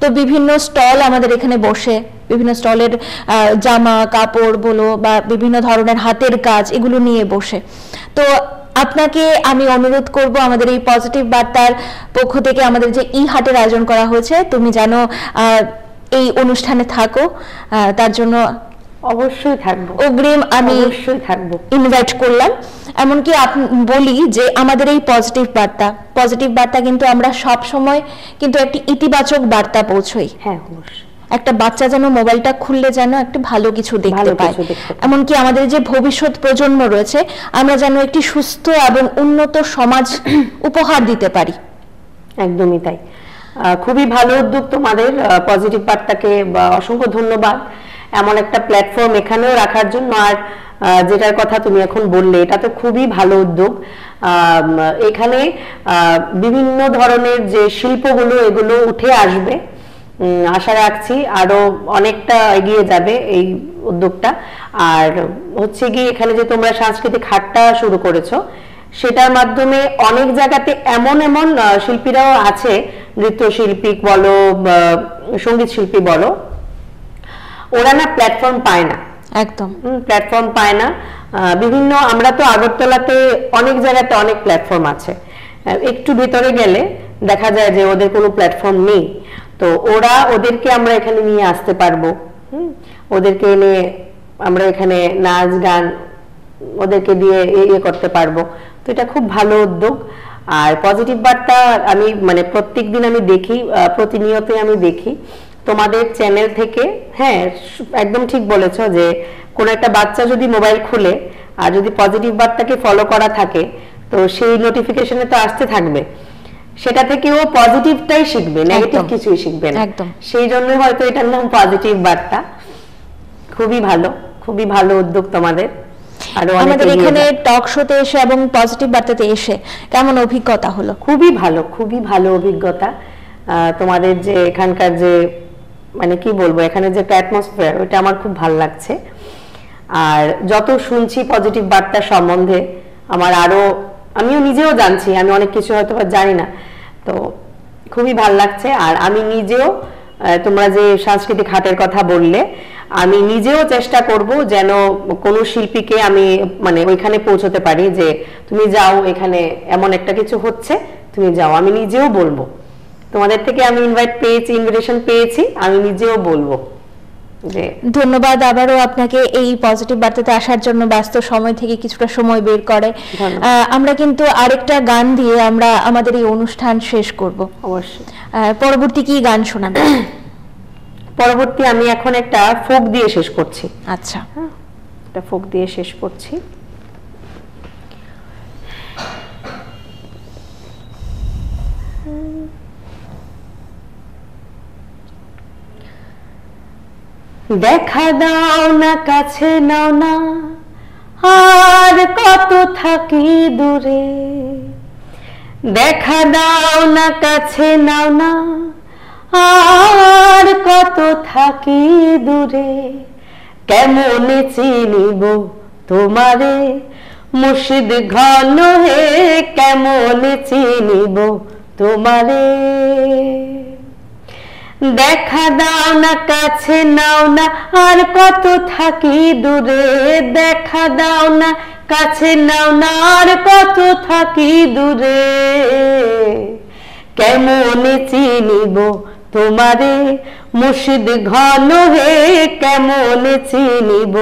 তো বিভিন্ন স্টল আমাদের এখানে বসে, বিভিন্ন স্টলের জামা কাপড় বলো বা বিভিন্ন ধরনের হাতের কাজ এগুলো নিয়ে বসে। তো আপনাকে আমি অনুরোধ করব আমাদের এই পজিটিভ বার্তার পক্ষ থেকে আমাদের যে ই হাটের আয়োজন করা হয়েছে, তুমি যেন এই অনুষ্ঠানে থাকো, তার জন্য অবশ্যই থাকবো, অগ্রিম আমি অবশ্যই থাকবো, ইনভাইট করলাম। এমনকি বলি যে আমাদের এই পজিটিভ বার্তা কিন্তু আমরা সব সময় কিন্তু একটি ইতিবাচক বার্তা পৌঁছই। হ্যাঁ অবশ্যই। একটা বাচ্চা যেন মোবাইলটা খুললে যেন একটা ভালো কিছু দেখতে পায়, এমনকি আমাদের যে ভবিষ্যৎ প্রজন্ম রয়েছে আমরা যেন একটি সুস্থ এবং উন্নত সমাজ উপহার দিতে পারি। একদমই তাই। খুবই ভালো উদ্যোগ তোমাদের, পজিটিভ বার্তাকে অসংখ্য ধন্যবাদ এমন একটা প্ল্যাটফর্ম এখানেও রাখার জন্য। আর যেটার কথা তুমি এখন বললে, এটা তো খুবই ভালো উদ্যোগ। এখানে বিভিন্ন ধরনের যে শিল্পগুলো এগুলো উঠে আসবে, আশা রাখছি আরো অনেকটা এগিয়ে যাবে এই উদ্যোগটা। আর হচ্ছে কি, এখানে যে তোমরা সাংস্কৃতিক হাটটা শুরু করেছো, সেটার মাধ্যমে অনেক জায়গাতে এমন শিল্পীরাও আছে, নৃত্যশিল্পী বলো, সঙ্গীত শিল্পী বলো, ওরা না প্ল্যাটফর্ম পায় না, একদম প্ল্যাটফর্ম পায় না। বিভিন্ন, আমরা তো আগরতলাতে অনেক জায়গাতে অনেক প্ল্যাটফর্ম আছে, একটু ভিতরে গেলে দেখা যায় যে ওদের কোনো প্ল্যাটফর্ম নেই। তো ওদেরকে আমরা এখানে নিয়ে আসতে পারবো, ওদেরকে এনে আমরা এখানে নাচ গান ওদেরকে দিয়ে ইয়ে করতে পারবো। তো এটা খুব ভালো উদ্যোগ। আর পজিটিভ বার্তা আমি প্রত্যেক দিন আমি দেখি, প্রতিনিয়ত আমি দেখি তোমাদের চ্যানেল থেকে। হ্যাঁ একদম ঠিক বলেছো যে কোন একটা বাচ্চা যদি মোবাইল খুলে আর যদি পজিটিভ বার্তাকে ফলো করা থাকে, তো সেই নোটিফিকেশনে তো আসতে থাকবে, সেটা থেকে ও পজিটিভটাই শিখবে, নেগেটিভ কিছুই শিখবে না। সেই জন্য হয়তো এটার নাম পজিটিভ বার্তা। খুবই ভালো উদ্যোগ তোমাদের। আর আমাদের এখানে টক শোতে এসে এবং পজিটিভ বার্তাতে এসে কেমন অভিজ্ঞতা হলো? খুবই ভালো অভিজ্ঞতা। তোমাদের যে এখানকার যে কি বলবো, এখানে যে একটা অ্যাটমসফিয়ার, ওটা আমার খুব ভালো লাগছে। আর যত শুনছি পজিটিভ বার্তা সম্বন্ধে, আমিও নিজেও জানছি, আমি অনেক কিছু হয়তো জানি না, তো খুবই ভালো লাগছে। আর আমি নিজেও, তোমরা যে সাংস্কৃতিক হাটের কথা বললে, আমি নিজেও চেষ্টা করব যেন কোনো শিল্পীকে আমি ওইখানে পৌঁছতে পারি, যে তুমি যাও, এখানে এমন একটা কিছু হচ্ছে, তুমি যাও। আমি নিজেও বলবো, তোমাদের থেকে আমি ইনভিটেশন পেয়েছি, আমি নিজেও বলবো। ধন্যবাদ আবারও আপনাকে এই পজিটিভ বার্তাতে আসার জন্য, ব্যস্ত সময় থেকে কিছুটা সময় বের করে। আমরা কিন্তু আরেকটা গান দিয়ে আমরা আমাদের এই অনুষ্ঠান শেষ করব। অবশ্যই। পরবর্তী কি গান শোনাবেন? পরবর্তী আমি এখন একটা ফোক দিয়ে শেষ করছি। আচ্ছা, একটা ফোক দিয়ে শেষ করছি। দেখা দাও না, কাছে নাও না, আর কত থাকি দূরে। দেখা দাও না, কাছে নাও না, আর কত থাকি দূরে। কেমনে চিনিব তোমারে মুর্শিদ ঘন হে, কেমনে চিনিব তোমারে। দেখা দাও না, কাছে নাও না, আর কত থাকি দূরে। দেখা দাও না, কাছে নাও না, আর কত থাকি দূরে। কেমনে চিনিব তোমারে মুর্শিদ ঘন হে, কেমনে চিনিব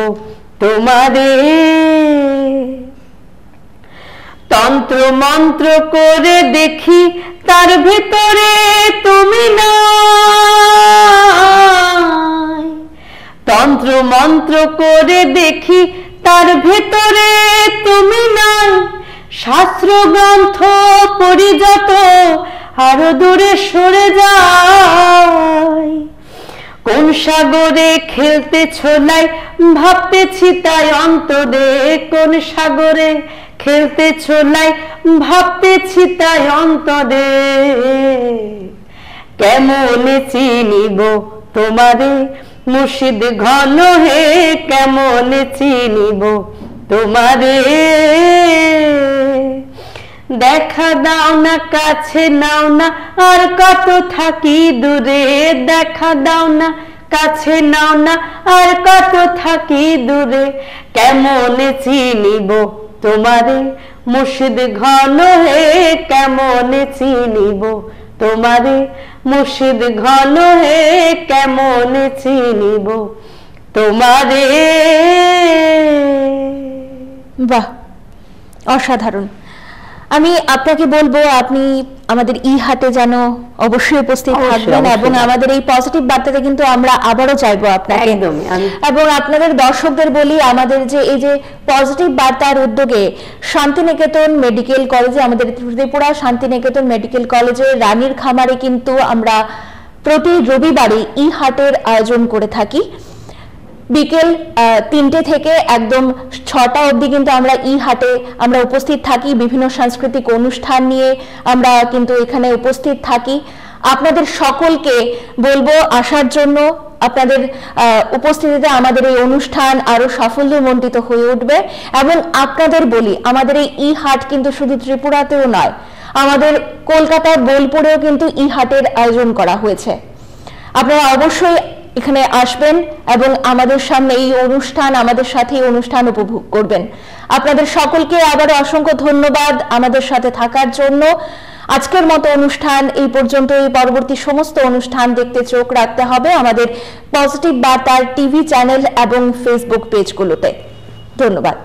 তোমারে। তন্ত্র মন্ত্র করে দেখি, তার ভিতরে তুমি নাই। তন্ত্র মন্ত্র করে দেখি, তার ভিতরে তুমি নাই। শাস্ত্র গ্রন্থ পড়ি যত, আরো দূরে সরে যায়। কোন সাগরে খেলতেছ লাই ভাবতেছি তাই অন্তরে, কোন সাগরে খেলতেছ লাই ভাবতেছি তাই অন্তরে, কেমনে চিনিব তোমারে মুর্শিদ ঘন হে, কেমনে চিনিব তোমারে, দেখা দাও না কাছে নাও না আর কত থাকি দূরে, দেখা দাও না কাছে নাও না আর কত থাকি দূরে, কেমনে চিনিব তোমারে মুর্শিদ ঘন হে, কেমনে চিনিব তোমারে মুর্শিদ ঘন হে, কেমনে চিনিব তোমারে। বাহ, অসাধারণ। আমি আপনাকে বলবো আপনি আমাদের হাটে যেন অবশ্যই উপস্থিত থাকবেন, এবং আমাদের এই পজিটিভ বার্তাতে কিন্তু আমরা আবারও চাইবো আপনাকে। এবং আপনাদের দর্শকদের বলি, আমাদের যে এই যে পজিটিভ বার্তার উদ্যোগে শান্তিনিকেতন মেডিকেল কলেজে, আমাদের ত্রিপুরা শান্তিনিকেতন মেডিকেল কলেজের রানীর খামারে কিন্তু আমরা প্রতি রবিবারে হাটের আয়োজন করে থাকি। বিকেল 3টে থেকে একদম 6টা অবধি কিন্তু আমরা হাটে আমরা উপস্থিত থাকি, বিভিন্ন সাংস্কৃতিক অনুষ্ঠান নিয়ে আমরা কিন্তু এখানে উপস্থিত থাকি। আপনাদের সকলকে বলবো আসার জন্য, আপনাদের উপস্থিতিতে আমাদের এই অনুষ্ঠান আরো সাফল্যমণ্ডিত হয়ে উঠবে। এবং আপনাদের বলি, আমাদের এই হাট কিন্তু শুধু ত্রিপুরাতেও নয়, আমাদের কলকাতার বোলপুরেও কিন্তু হাটের আয়োজন করা হয়েছে। আপনারা অবশ্যই এখানে আসবেন এবং আমাদের সামনে এই অনুষ্ঠান, আমাদের সাথে এই অনুষ্ঠান উপভোগ করবেন। আপনাদের সকলকে আবারও অসংখ্য ধন্যবাদ আমাদের সাথে থাকার জন্য। আজকের মতো অনুষ্ঠান এই পর্যন্ত। এই পরবর্তী সমস্ত অনুষ্ঠান দেখতে চোখ রাখতে হবে আমাদের পজিটিভ বার্তার টিভি চ্যানেল এবং ফেসবুক পেজগুলোতে। ধন্যবাদ।